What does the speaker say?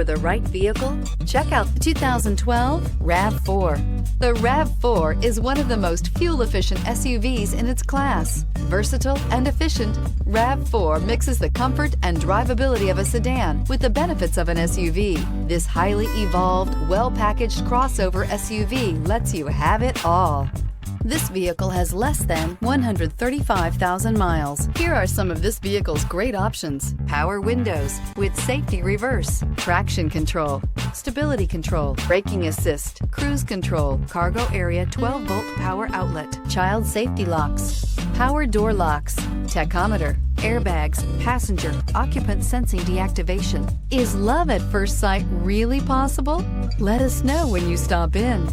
For the right vehicle, check out the 2012 RAV4. The RAV4 is one of the most fuel-efficient SUVs in its class. Versatile and efficient, RAV4 mixes the comfort and drivability of a sedan with the benefits of an SUV. This highly evolved, well-packaged crossover SUV lets you have it all. This vehicle has less than 135,000 miles. Here are some of this vehicle's great options: power windows with safety reverse, traction control, stability control, braking assist, cruise control, cargo area 12-volt power outlet, child safety locks, power door locks, tachometer, airbags, passenger, occupant sensing deactivation. Is love at first sight really possible? Let us know when you stop in.